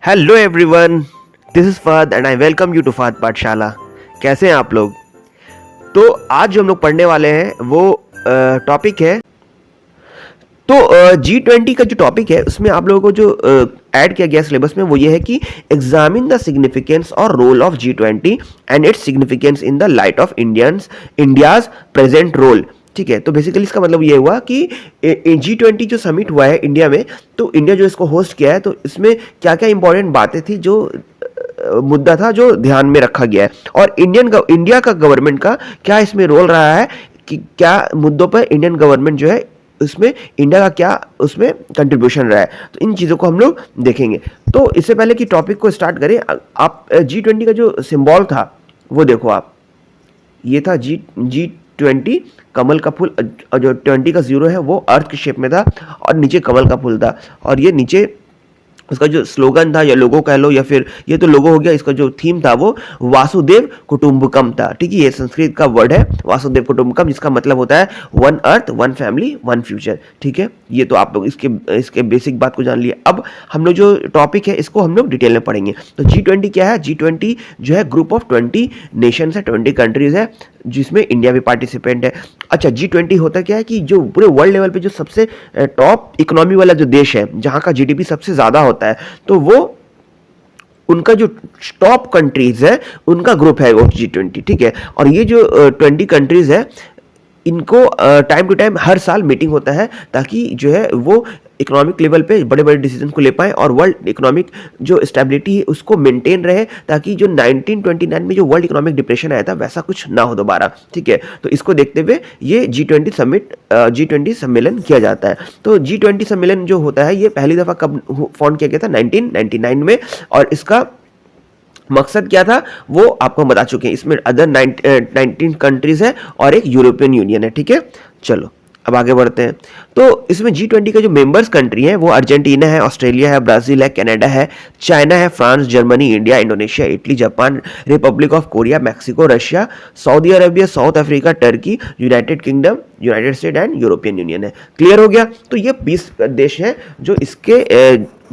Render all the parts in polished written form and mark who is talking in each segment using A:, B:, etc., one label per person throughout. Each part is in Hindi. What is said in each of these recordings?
A: Hello everyone, this is Fahad and I welcome you to Fahad Pathshala. कैसे हैं आप लोग? तो आज जो हम लोग पढ़ने वाले हैं वो टॉपिक है। तो G20 का जो टॉपिक है उसमें आप लोगों को जो ऐड किया गया सिलेबस में वो ये है कि एग्जामिन द सिग्निफिकेंस और role of G20 and its significance in the light of India's present role. ठीक है, तो बेसिकली इसका मतलब ये हुआ कि G20 जो समिट हुआ है इंडिया में, तो इंडिया जो इसको होस्ट किया है तो इसमें क्या क्या इंपॉर्टेंट बातें थी जो मुद्दा था जो ध्यान में रखा गया है, और इंडिया का गवर्नमेंट का क्या इसमें रोल रहा है कि क्या मुद्दों पर इंडियन गवर्नमेंट जो है उसमें इंडिया का क्या उसमें कंट्रीब्यूशन रहा है। तो इन चीज़ों को हम लोग देखेंगे। तो इससे पहले कि टॉपिक को स्टार्ट करें, आप G20 का जो सिंबल था वो देखो आप, ये था G20 कमल का फूल, जो 20 का 0 है वो अर्थ के शेप में था और नीचे कमल का फूल था, और ये नीचे उसका जो स्लोगन था या लोगो कह लो, या फिर ये तो लोगो हो गया, इसका जो थीम था वो वासुदेव कुटुंबकम था। ठीक है, ये संस्कृत का वर्ड है वासुदेव कुटुंबकम, जिसका मतलब होता है one earth one family one future. ठीक है, ये तो आप लोग इसके बेसिक बात को जान लिए। अब हम लोग जो टॉपिक है इसको हम लोग डिटेल में पढ़ेंगे। तो G20 क्या है? G20 जो है ग्रुप ऑफ 20 नेशंस है, 20 कंट्रीज है, जिसमें इंडिया भी पार्टिसिपेंट है। अच्छा, G20 होता क्या है कि जो पूरे वर्ल्ड लेवल पे जो सबसे टॉप इकोनॉमी वाला जो देश है, जहां का जीडीपी सबसे ज्यादा होता है, तो वो उनका जो टॉप कंट्रीज है उनका ग्रुप है वो G20। ठीक है, और ये जो 20 कंट्रीज है इनको टाइम टू टाइम हर साल मीटिंग होता है, ताकि जो है वो इकोनॉमिक लेवल पे बड़े बड़े डिसीजन को ले पाए और वर्ल्ड इकोनॉमिक जो स्टेबिलिटी है उसको मेंटेन रहे, ताकि जो 1929 में जो वर्ल्ड इकोनॉमिक डिप्रेशन आया था वैसा कुछ ना हो दोबारा। ठीक है, तो इसको देखते हुए ये G20 सम्मेलन किया जाता है। तो G20 सम्मेलन जो होता है ये पहली दफा कब फाउंड किया गया था? 1999 में, और इसका मकसद क्या था वो आपको बता चुके हैं। इसमें अदर 19 कंट्रीज है और एक यूरोपियन यूनियन है। ठीक है, चलो अब आगे बढ़ते हैं। तो इसमें G20 के जो मेंबर्स कंट्री हैं वो अर्जेंटीना है, ऑस्ट्रेलिया है, ब्राजील है, कनाडा है, चाइना है, France, Germany, India, Indonesia, Italy, Japan, Republic of Korea, Mexico, Russia, Saudi Arabia, south Africa, Turkey, United kingdom, United state and European union है। क्लियर हो गया? तो ये 20 देश हैं जो इसके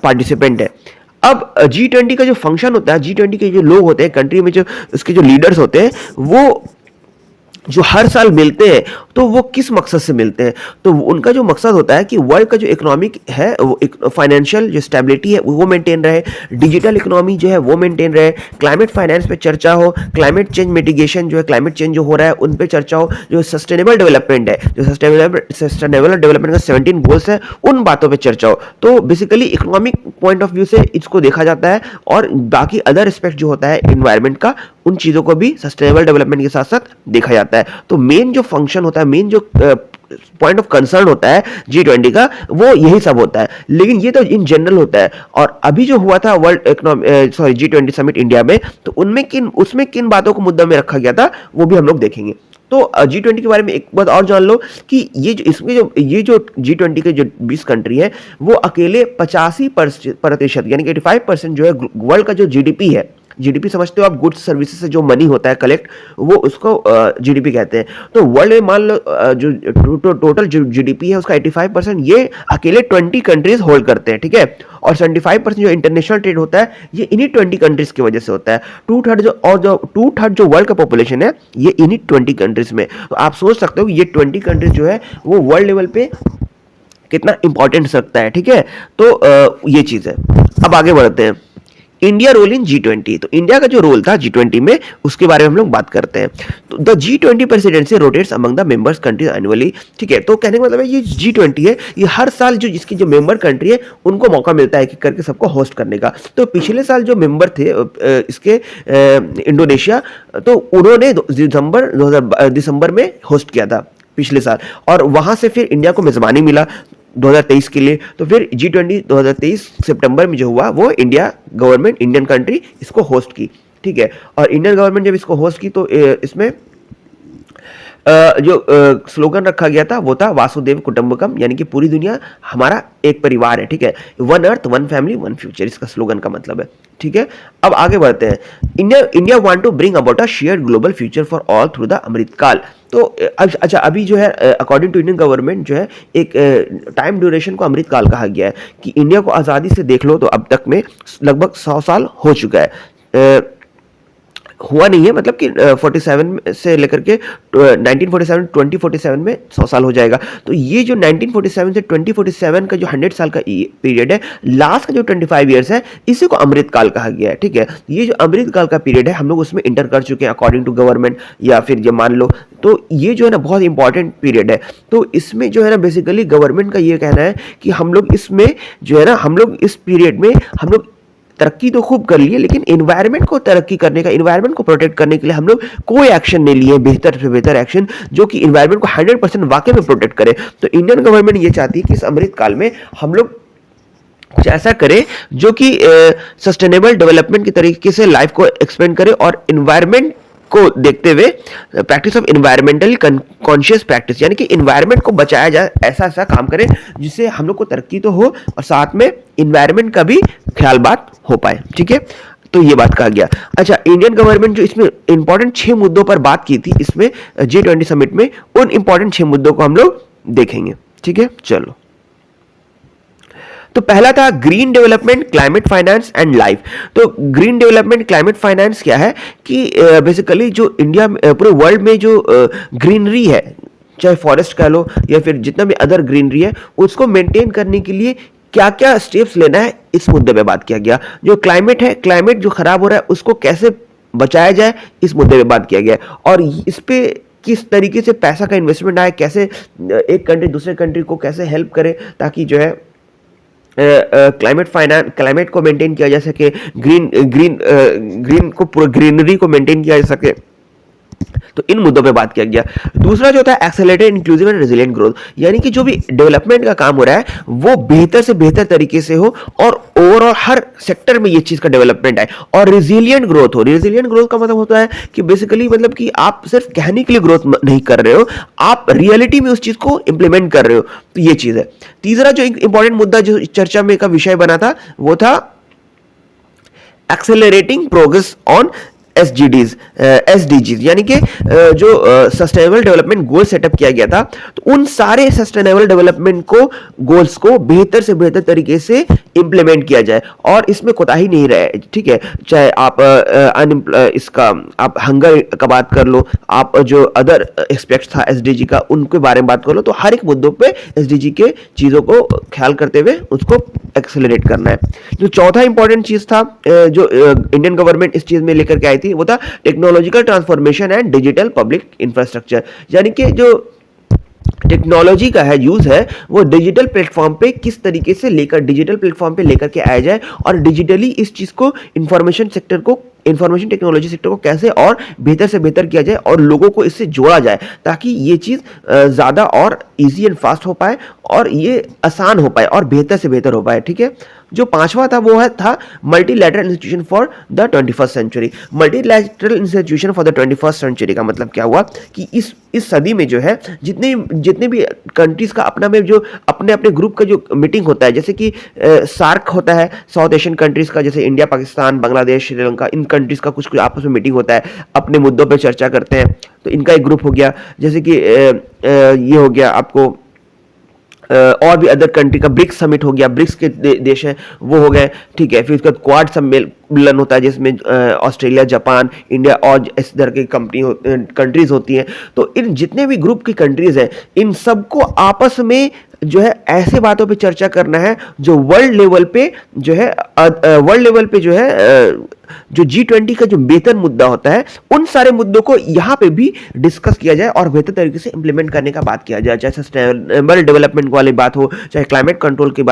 A: पार्टिसिपेंट है। अब G20 का जो फंक्शन होता है, G20 के जो लोग होते हैं कंट्री में, जो उसके जो लीडर्स होते हैं, वो जो हर साल मिलते हैं तो वो किस मकसद से मिलते हैं? तो उनका जो मकसद होता है कि वर्ल्ड का जो इकोनॉमिक है वो फाइनेंशियल जो स्टेबिलिटी है वो मेंटेन रहे, डिजिटल इकोनॉमी जो है वो मेंटेन रहे, क्लाइमेट फाइनेंस पे चर्चा हो, क्लाइमेट चेंज मिटिगेशन जो है, क्लाइमेट चेंज जो हो रहा है उन पे चर्चा हो, जो सस्टेनेबल डेवलपमेंट है, जो सस्टेनेबल डेवलपमेंट का 17 गोल्स है उन बातों पर चर्चा हो। तो basically economic point of view से इसको देखा जाता है, और बाकी अदर एस्पेक्ट जो होता है इन्वायरमेंट का, उन चीज़ों को भी सस्टेनेबल डेवलपमेंट के साथ साथ देखा जाता है। तो मेन जो फंक्शन होता है, मेन जो पॉइंट ऑफ कंसर्न होता है G20 का, वो यही सब होता है। लेकिन ये तो इन जनरल होता है। और अभी जो हुआ था G20 समिट इंडिया में, तो उसमें किन बातों को मुद्दा में रखा गया था वो भी हम लोग देखेंगे। तो G20 के बारे में एक बात और जान लो कि ये जो G20 के जो 20 कंट्री है वो अकेले 85% यानी कि 85% जो है वर्ल्ड का जो जीडीपी है, जीडीपी समझते हो आप, गुड्स सर्विसेज से जो मनी होता है कलेक्ट, वो उसको जीडीपी कहते हैं। तो वर्ल्ड में मान लो जो टोटल जो जीडीपी है उसका 85% ये अकेले 20 कंट्रीज होल्ड करते हैं। ठीक है, और 75% जो इंटरनेशनल ट्रेड होता है ये इन्हीं 20 कंट्रीज की वजह से होता है। टू थर्ड जो वर्ल्ड का पॉपुलेशन है ये इन्हीं 20 कंट्रीज में। तो आप सोच सकते हो कि ये 20 कंट्रीज जो है वो वर्ल्ड लेवल पे कितना इंपॉर्टेंट रखता है। ठीक है, तो ये चीज है। अब आगे बढ़ते हैं, इंडिया रोल इन G20। तो इंडिया का जो रोल था G20 में उसके बारे में हम लोग बात करते हैं। तो the G20 presidency rotates among the members countries annually. ठीक है, तो कहने का मतलब है ये G20 है, ये हर साल जो इसकी जो मेंबर कंट्री है उनको मौका मिलता है कि करके सबको होस्ट करने का। तो पिछले साल जो मेंबर थे इसके इंडोनेशिया, तो उन्होंने दिसंबर में होस्ट किया था पिछले साल, और वहां से फिर इंडिया को मेजबानी मिला 2023 के लिए। तो फिर G20 2023 सितंबर में जो हुआ वो इंडियन कंट्री इसको होस्ट की। ठीक है, और इंडियन गवर्नमेंट जब इसको होस्ट की तो इसमें जो स्लोगन रखा गया था वो था वासुदेव कुटुंबकम, यानी कि पूरी दुनिया हमारा एक परिवार है, ठीक है। One earth one family one future, इसका स्लोगन का मतलब है, ठीक है। अब आगे बढ़ते हैं। India want to bring about a shared global future for all through the Amritkaal. तो अच्छा, अभी जो है अकॉर्डिंग टू इंडियन गवर्नमेंट जो है एक टाइम ड्यूरेशन को अमृतकाल कहा गया है कि इंडिया को आज़ादी से देख लो तो अब तक में लगभग 100 साल हो चुका है। हुआ नहीं है, मतलब कि 47 से लेकर के 1947 2047 में 100 साल हो जाएगा। तो ये जो 1947 से 2047 का जो 100 साल का पीरियड है, लास्ट का जो 25 ईयर्स है, इसी को अमृतकाल कहा गया है, ठीक है। ये जो अमृतकाल का पीरियड है हम लोग उसमें इंटर कर चुके हैं अकॉर्डिंग टू गवर्नमेंट, या फिर जब मान लो तो ये जो है ना बहुत इंपॉर्टेंट पीरियड है। तो इसमें जो है ना बेसिकली गवर्नमेंट का ये कहना है कि हम लोग इसमें जो है ना हम लोग इस पीरियड में हम लोग तरक्की तो खूब कर लिए, लेकिन एनवायरनमेंट को तरक्की करने का, एनवायरनमेंट को प्रोटेक्ट करने के लिए हम लोग कोई एक्शन नहीं लिए, बेहतर से बेहतर एक्शन जो कि एनवायरनमेंट को 100% वाकई में प्रोटेक्ट करे। तो इंडियन गवर्नमेंट ये चाहती है कि इस अमृत काल में हम लोग कुछ ऐसा करें जो कि सस्टेनेबल डेवलपमेंट के तरीके से लाइफ को एक्सपेंड करे और एनवायरनमेंट को देखते हुए practice of environmentally conscious practice, यानी कि इन्वायरमेंट को बचाया जाए, ऐसा ऐसा काम करें जिससे हम लोग को तरक्की तो हो और साथ में इन्वायरमेंट का भी ख्याल बात हो पाए, ठीक है। तो ये बात कहा गया। अच्छा, इंडियन गवर्नमेंट जो इसमें इंपॉर्टेंट 6 मुद्दों पर बात की थी इसमें G20 समिट में, उन इंपॉर्टेंट 6 मुद्दों को हम लोग देखेंगे, ठीक है। चलो, तो पहला था green development, climate finance and life. तो ग्रीन डेवलपमेंट, क्लाइमेट फाइनेंस क्या है कि बेसिकली जो इंडिया पूरे वर्ल्ड में जो ग्रीनरी है, चाहे फॉरेस्ट कह लो या फिर जितना भी अदर ग्रीनरी है, उसको मेंटेन करने के लिए क्या क्या स्टेप्स लेना है, इस मुद्दे पे बात किया गया। जो क्लाइमेट है, क्लाइमेट जो खराब हो रहा है उसको कैसे बचाया जाए, इस मुद्दे पे बात किया गया। और इस पे किस तरीके से पैसा का इन्वेस्टमेंट आए, कैसे एक कंट्री दूसरे कंट्री को कैसे हेल्प करे ताकि जो है क्लाइमेट को मेंटेन किया जा सके, ग्रीन को पूरा ग्रीनरी को मेंटेन किया जा सके। तो इन मुद्दों पे बात किया गया। दूसरा जो था accelerated inclusive and resilient growth, यानी कि जो भी डेवलपमेंट का काम हो रहा है वो बेहतर से बेहतर तरीके से हो और ओवरऑल हर सेक्टर में ये चीज का डेवलपमेंट आए और रेजिलिएंट ग्रोथ हो। रेजिलिएंट ग्रोथ का मतलब होता है कि बेसिकली मतलब कि आप सिर्फ कहने के लिए ग्रोथ नहीं कर रहे हो, आप रियलिटी में उस चीज को इंप्लीमेंट कर रहे हो। तो ये चीज है। तीसरा जो एक इंपॉर्टेंट मुद्दा जो चर्चा में का विषय बना था वो था एक्सेलरेटिंग प्रोग्रेस ऑन एसडीजीज, यानी कि जो सस्टेनेबल डेवलपमेंट गोल सेटअप किया गया था, तो उन सारे सस्टेनेबल डेवलपमेंट को गोल्स को बेहतर से बेहतर तरीके से इंप्लीमेंट किया जाए और इसमें कोताही नहीं रहे, ठीक है। चाहे आप इसका आप हंगर का बात कर लो, आप जो अदर एस्पेक्ट्स था एसडीजी का उनके बारे में बात कर लो, तो हर एक मुद्दों पे एसडीजी के चीजों को ख्याल करते हुए उसको एक्सेलरेट करना है। जो चौथा इंपॉर्टेंट चीज था जो इंडियन गवर्नमेंट इस चीज में लेकर के आई थी वो था technological transformation and digital public infrastructure, यानी कि जो टेक्नोलॉजी का है यूज है वो डिजिटल प्लेटफॉर्म पे किस तरीके से लेकर डिजिटल प्लेटफॉर्म पे लेकर के आया जाए और डिजिटली इस चीज को इंफॉर्मेशन टेक्नोलॉजी सेक्टर को कैसे और बेहतर से बेहतर किया जाए और लोगों को इससे जोड़ा जाए ताकि ये चीज ज्यादा और इजी एंड फास्ट हो पाए और ये आसान हो पाए और बेहतर से बेहतर हो पाए, ठीक है। जो पांचवा था वो था multilateral institution for the 21st century. Multilateral institution for the 21st century का मतलब क्या हुआ कि इस सदी में जो है जितने भी कंट्रीज का अपना में जो अपने अपने ग्रुप का जो मीटिंग होता है, जैसे कि सार्क होता है साउथ एशियन कंट्रीज का, जैसे इंडिया, पाकिस्तान, बांग्लादेश, श्रीलंका, इन कंट्रीज का कुछ आपस में मीटिंग होता है, अपने मुद्दों पर चर्चा करते हैं। तो इनका एक ग्रुप हो गया। जैसे कि ये हो गया आपको और भी अदर कंट्री का ब्रिक्स समिट हो गया, ब्रिक्स के देश हैं वो हो गए, ठीक है। फिर उसके बाद क्वाड सम्मेलन होता है जिसमें ऑस्ट्रेलिया, जापान, इंडिया और इस तरह की कंट्रीज होती हैं। तो इन जितने भी ग्रुप की कंट्रीज हैं इन सबको आपस में जो है ऐसे बातों पे चर्चा करना है जो वर्ल्ड लेवल पे जो है जो G20 का जो बेहतर मुद्दा होता है उन सारे मुद्दों को यहाँ पे भी डिस्कस किया जाए और बेहतर तरीके से इंप्लीमेंट करने का बात किया जाए, चाहे सस्टेनेबल डेवलपमेंट वाली बात हो, चाहे क्लाइमेट कंट्रोल की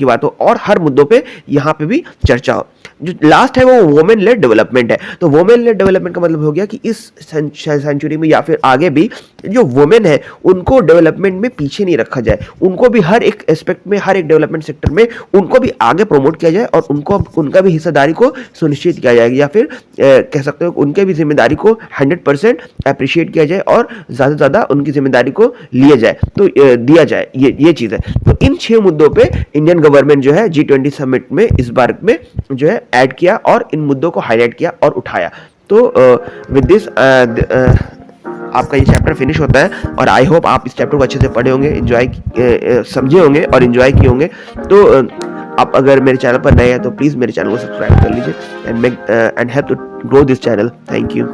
A: बात हो और हर मुद्दों पे यहाँ पे भी चर्चा हो। जो लास्ट है वो वुमेन लेड डेवलपमेंट है। तो वुमेन लेड डेवलपमेंट का मतलब हो गया कि इस सेंचुरी में या फिर आगे भी जो वुमेन है उनको डेवलपमेंट में पीछे नहीं रखा जाए, उनको भी हर एक एस्पेक्ट में, हर एक डेवलपमेंट सेक्टर में उनको भी आगे प्रमोट किया जाए और उनको उनका भी हिस्सेदारी को सुनिश्चित किया जाएगा, या फिर कह सकते हो उनके भी जिम्मेदारी को 100% अप्रिशिएट किया जाए और ज़्यादा से ज़्यादा उनकी जिम्मेदारी को लिया जाए, तो दिया जाए, ये चीज़ है। तो इन 6 मुद्दों पे इंडियन गवर्नमेंट जो है G20 समिट में इस बार में जो है ऐड किया और इन मुद्दों को हाईलाइट किया और उठाया। तो विद दिस आपका ये चैप्टर फिनिश होता है और आई होप आप इस चैप्टर को अच्छे से पढ़े होंगे, एंजॉय समझे होंगे और एंजॉय किए होंगे। तो आप अगर मेरे चैनल पर नए हैं तो प्लीज़ मेरे चैनल को सब्सक्राइब कर लीजिए and help to grow this channel. Thank you.